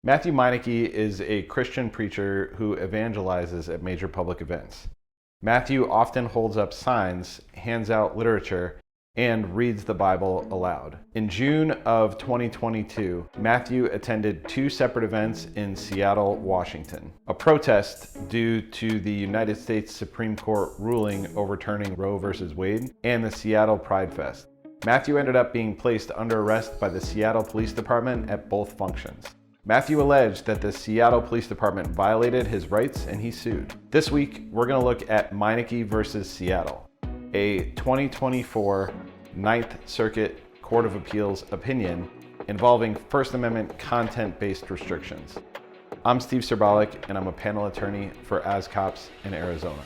Matthew Meinecke is a Christian preacher who evangelizes at major public events. Matthew often holds up signs, hands out literature, and reads the Bible aloud. In June of 2022, Matthew attended two separate events in Seattle, Washington. A protest due to the United States Supreme Court ruling overturning Roe v. Wade and the Seattle Pridefest. Matthew ended up being placed under arrest by the Seattle Police Department at both functions. Matthew alleged that the Seattle Police Department violated his rights and he sued. This week, we're going to look at Meinecke versus Seattle, a 2024 Ninth Circuit Court of Appeals opinion involving First Amendment content-based restrictions. I'm Steve Serbalik, and I'm a panel attorney for ASCOPS in Arizona.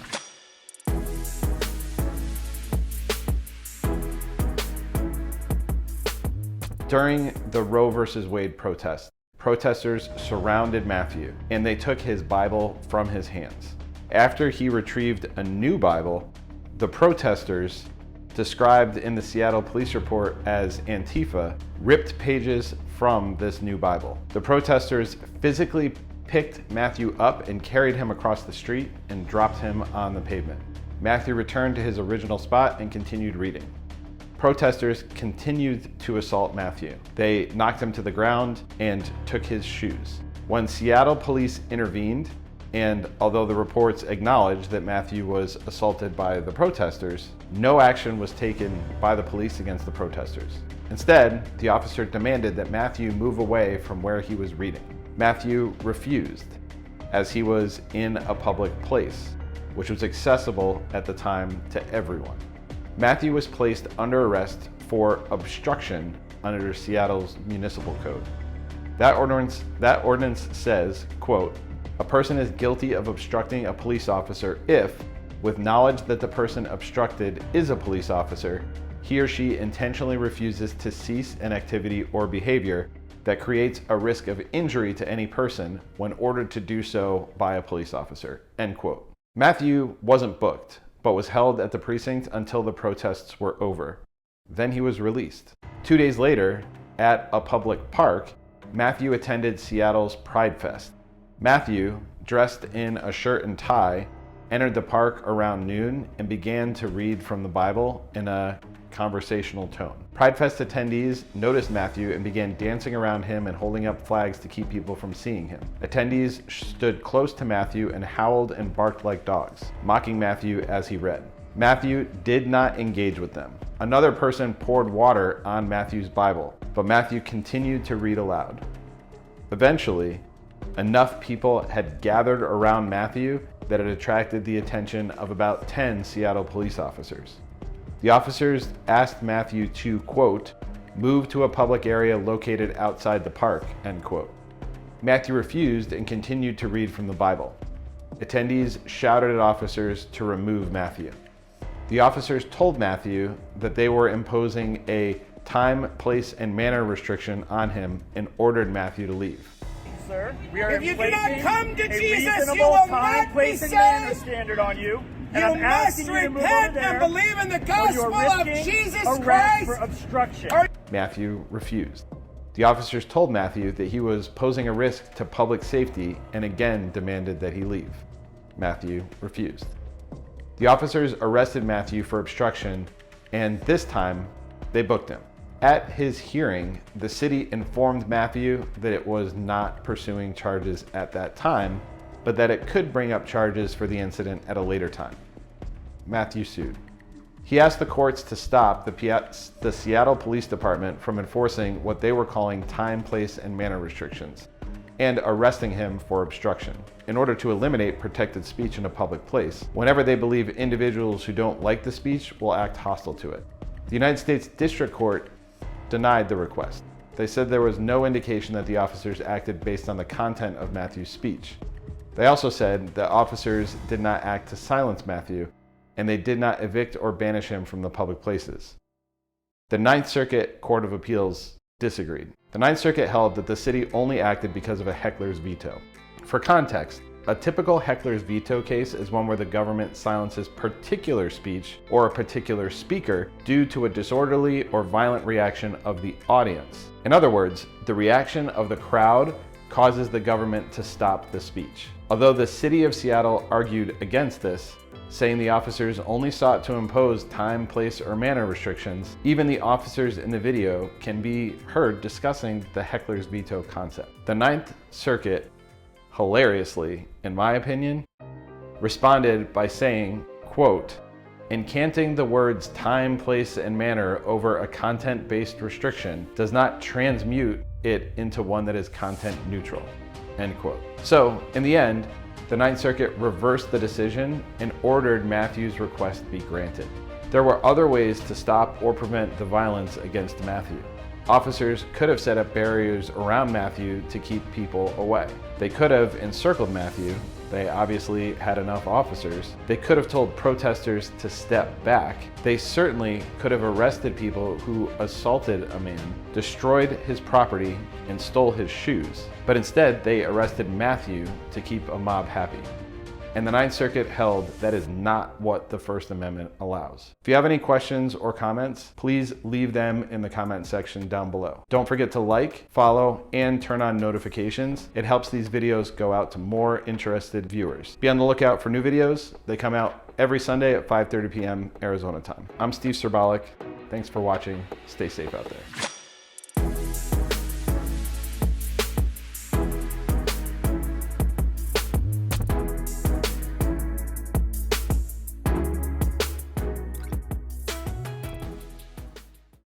During the Roe v. Wade protest, protesters surrounded Matthew and they took his Bible from his hands. After he retrieved a new Bible, the protesters, described in the Seattle police report as Antifa, ripped pages from this new Bible. The protesters physically picked Matthew up and carried him across the street and dropped him on the pavement. Matthew returned to his original spot and continued reading. Protesters continued to assault Matthew. They knocked him to the ground and took his shoes. When Seattle police intervened, and although the reports acknowledged that Matthew was assaulted by the protesters, no action was taken by the police against the protesters. Instead, the officer demanded that Matthew move away from where he was reading. Matthew refused, as he was in a public place, which was accessible at the time to everyone. Matthew was placed under arrest for obstruction under Seattle's municipal code. That ordinance says, quote, "A person is guilty of obstructing a police officer if, with knowledge that the person obstructed is a police officer, he or she intentionally refuses to cease an activity or behavior that creates a risk of injury to any person when ordered to do so by a police officer," end quote. Matthew wasn't booked, but was held at the precinct until the protests were over. Then he was released. 2 days later, at a public park, Matthew attended Seattle's Pridefest. Matthew, dressed in a shirt and tie, entered the park around noon and began to read from the Bible in a conversational tone. Pridefest attendees noticed Matthew and began dancing around him and holding up flags to keep people from seeing him. Attendees stood close to Matthew and howled and barked like dogs, mocking Matthew as he read. Matthew did not engage with them. Another person poured water on Matthew's Bible, but Matthew continued to read aloud. Eventually, enough people had gathered around Matthew that it attracted the attention of about 10 Seattle police officers. The officers asked Matthew to, quote, "move to a public area located outside the park," end quote. Matthew refused and continued to read from the Bible. Attendees shouted at officers to remove Matthew. The officers told Matthew that they were imposing a time, place, and manner restriction on him and ordered Matthew to leave. Sir, we are if you do not come to a Jesus, reasonable you will time, not place, be and manner saved. standard on you. And You I'm must asking you to move over repent there, and believe in the or you gospel are of risking Jesus arrest Christ. for obstruction. Matthew refused. The officers told Matthew that he was posing a risk to public safety and again demanded that he leave. Matthew refused. The officers arrested Matthew for obstruction, and this time they booked him. At his hearing, the city informed Matthew that it was not pursuing charges at that time, but that it could bring up charges for the incident at a later time. Matthew sued. He asked the courts to stop the Seattle Police Department from enforcing what they were calling time, place, and manner restrictions, and arresting him for obstruction, in order to eliminate protected speech in a public place, whenever they believe individuals who don't like the speech will act hostile to it. The United States District Court denied the request. They said there was no indication that the officers acted based on the content of Matthew's speech. They also said that officers did not act to silence Matthew, and they did not evict or banish him from the public places. The Ninth Circuit Court of Appeals disagreed. The Ninth Circuit held that the city only acted because of a heckler's veto. For context, a typical heckler's veto case is one where the government silences particular speech or a particular speaker due to a disorderly or violent reaction of the audience. In other words, the reaction of the crowd causes the government to stop the speech. Although the city of Seattle argued against this, saying the officers only sought to impose time, place, or manner restrictions, even the officers in the video can be heard discussing the heckler's veto concept. The Ninth Circuit, hilariously, in my opinion, responded by saying, quote, "Incanting the words time, place, and manner over a content-based restriction does not transmute it into one that is content neutral," end quote. So, in the end, the Ninth Circuit reversed the decision and ordered Matthew's request be granted. There were other ways to stop or prevent the violence against Matthew. Officers could have set up barriers around Matthew to keep people away. They could have encircled Matthew. They obviously had enough officers. They could have told protesters to step back. They certainly could have arrested people who assaulted a man, destroyed his property, and stole his shoes. But instead, they arrested Matthew to keep a mob happy. And the Ninth Circuit held that is not what the First Amendment allows. If you have any questions or comments, please leave them in the comment section down below. Don't forget to like, follow, and turn on notifications. It helps these videos go out to more interested viewers. Be on the lookout for new videos. They come out every Sunday at 5:30 p.m. Arizona time. I'm Steve Cerbalic. Thanks for watching. Stay safe out there.